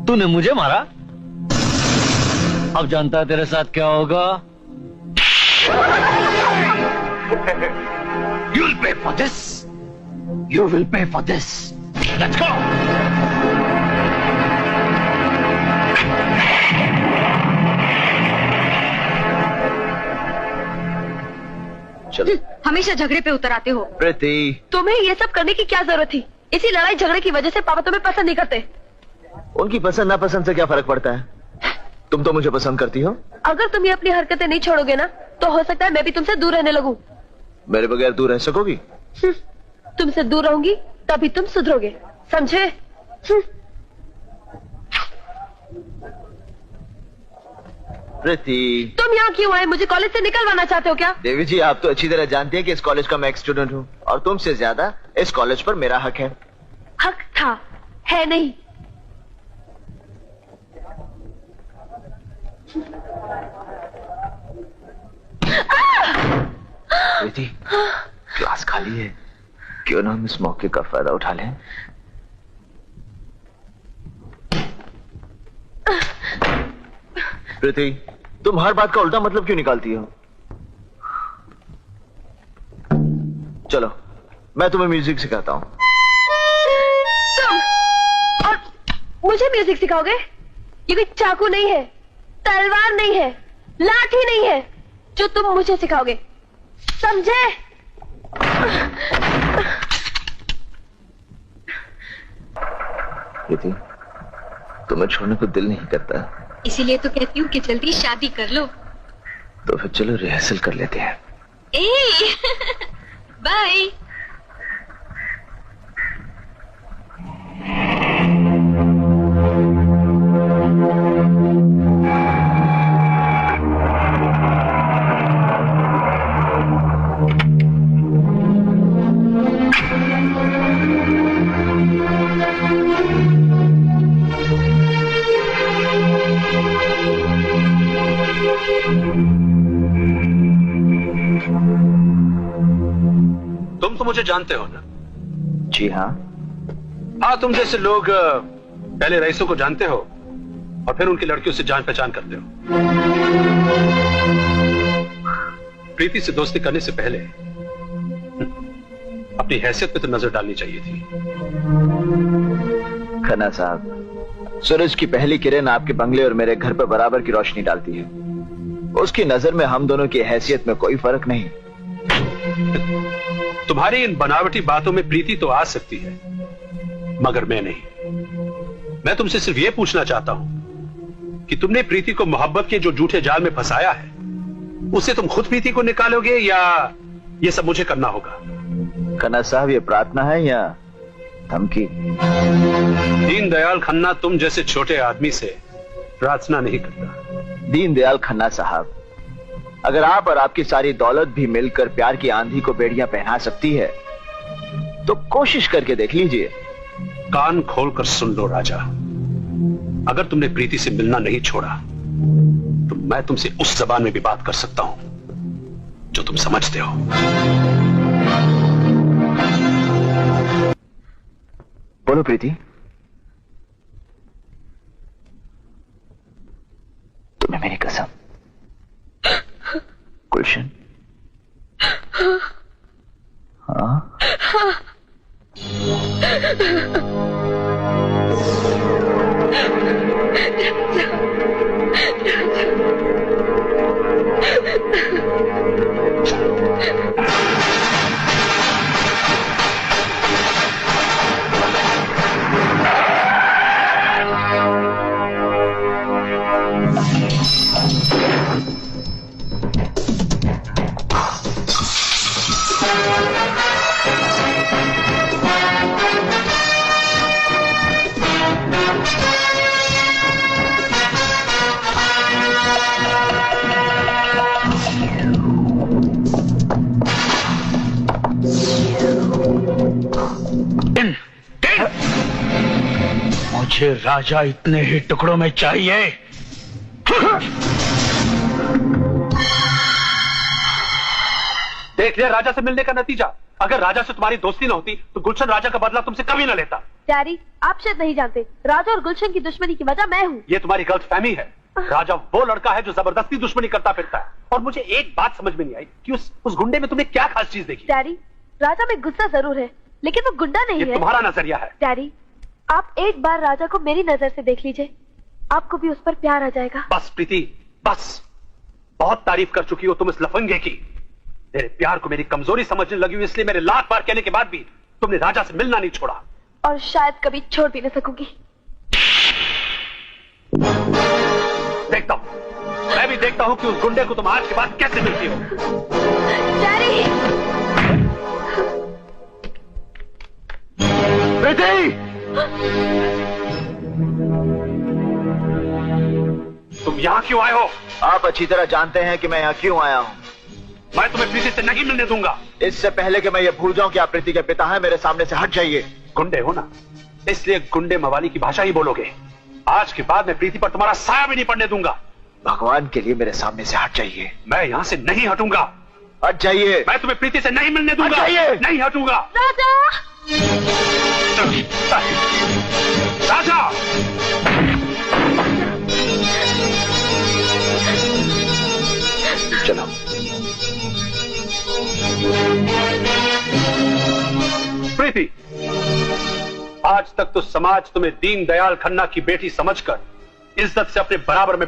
तूने मुझे मारा, अब जानता है तेरे साथ क्या होगा। You'll pay for this. You will pay for this. Let's go. चलो। हमेशा झगड़े पे उतर आते हो। प्रीति, तुम्हें ये सब करने की क्या जरूरत थी? इसी लड़ाई झगड़े की वजह से पापा तुम्हें पसंद नहीं करते। उनकी पसंद नापसंद से क्या फर्क पड़ता है? तुम तो मुझे पसंद करती हो। अगर तुम ये अपनी हरकतें नहीं छोड़ोगे ना, तो हो सकता है मैं भी तुमसे दूर रहने लगूं। मेरे बगैर दूर रह सकोगी? तुमसे दूर रहूंगी तभी तुम सुधरोगे, समझे? प्रीति, तुम यहाँ क्यों आए? मुझे कॉलेज से निकलवाना चाहते हो क्या? देवी जी, आप तो अच्छी तरह जानती हैं कि इस कॉलेज का मैं एक स्टूडेंट हूँ और तुमसे ज्यादा इस कॉलेज पर मेरा हक है। हक था, है नहीं। प्रीति, क्लास खाली है, क्यों ना हम इस मौके का फायदा उठा लें? प्रीति, तुम हर बात का उल्टा मतलब क्यों निकालती हो? चलो, मैं तुम्हें म्यूजिक सिखाता हूँ। तुम और मुझे म्यूजिक सिखाओगे? ये कोई चाकू नहीं है, तलवार नहीं है, लाठी नहीं है जो तुम मुझे सिखाओगे, समझे? प्रीति, तुम्हें छोड़ने को दिल नहीं करता, इसीलिए तो कहती हूँ कि जल्दी शादी कर लो। तो फिर चलो रिहर्सल कर लेते हैं। बाय। तुम तो मुझे जानते हो ना? जी हाँ। हाँ, तुम जैसे लोग पहले रईसों को जानते हो और फिर उनकी लड़कियों से जान पहचान करते हो। प्रीति से दोस्ती करने से पहले अपनी हैसियत पे तो नजर डालनी चाहिए थी। खन्ना साहब, सूरज की पहली किरण आपके बंगले और मेरे घर पर बराबर की रोशनी डालती है। उसकी नजर में हम दोनों की हैसियत में कोई फर्क नहीं। तुम्हारी इन बनावटी बातों में प्रीति तो आ सकती है, मगर मैं नहीं। मैं तुमसे सिर्फ ये पूछना चाहता हूं कि तुमने प्रीति को मोहब्बत के जो झूठे जाल में फंसाया है, उससे तुम खुद प्रीति को निकालोगे या ये सब मुझे करना होगा? खन्ना साहब, ये प्रार्थना है या धमकी? दीनदयाल खन्ना तुम जैसे छोटे आदमी से प्रार्थना नहीं करता। दीनदयाल खन्ना साहब, अगर आप और आपकी सारी दौलत भी मिलकर प्यार की आंधी को बेड़ियां पहना सकती है तो कोशिश करके देख लीजिए। कान खोलकर सुन लो राजा, अगर तुमने प्रीति से मिलना नहीं छोड़ा तो मैं तुमसे उस जबान में भी बात कर सकता हूं जो तुम समझते हो। बोलो प्रीति, तुम्हें मेरी कसम। गुलशन? हाँ? मुझे राजा इतने ही टुकड़ों में चाहिए। देख लिया राजा से मिलने का नतीजा। अगर राजा से तुम्हारी दोस्ती न होती तो गुलशन राजा का बदला तुमसे कभी न लेता। डैडी, आप शायद नहीं जानते, राजा और गुलशन की दुश्मनी की वजह मैं हूँ। ये तुम्हारी गलतफहमी है। राजा वो लड़का है जो जबरदस्ती दुश्मनी करता फिरता है। और मुझे एक बात समझ में नहीं आई कि उस गुंडे में तुमने क्या खास चीज देखी। डैडी, राजा में गुस्सा जरूर है, लेकिन वो गुंडा नहीं है। ये तुम्हारा नजरिया है। डैडी, आप एक बार राजा को मेरी नजर से देख लीजिए, आपको भी उस पर प्यार आ जाएगा। बस प्रीति, बस। बहुत तारीफ कर चुकी हो तुम इस लफंगे की। तेरे प्यार को मेरी कमजोरी समझने लगी हो, इसलिए मेरे लाख बार कहने के बाद भी तुमने राजा से मिलना नहीं छोड़ा। और शायद कभी छोड़ भी न सकूंगी। देखता हूं, मैं भी देखता हूं कि उस गुंडे को तुम आज के बाद कैसे मिलती हो। डैडी! प्रीति! तुम यहां क्यों आए हो? आप अच्छी तरह जानते हैं कि मैं यहाँ क्यों आया हूँ। मैं तुम्हें प्रीति से नहीं मिलने दूंगा। इससे पहले कि मैं ये भूल जाऊं कि आप प्रीति के पिता हैं, मेरे सामने से हट जाइए। गुंडे हो ना, इसलिए गुंडे मवाली की भाषा ही बोलोगे। आज के बाद मैं प्रीति पर तुम्हारा साया भी नहीं पड़ने दूंगा। भगवान के लिए मेरे सामने से हट जाइए। मैं यहाँ से नहीं हटूंगा। हट जाइए। मैं तुम्हें प्रीति से नहीं मिलने दूंगा। नहीं हटूंगा। राजा! राजा! चलो। प्रीति, आज तक तो समाज तुम्हें दीन दयाल खन्ना की बेटी समझकर इज्जत से अपने बराबर में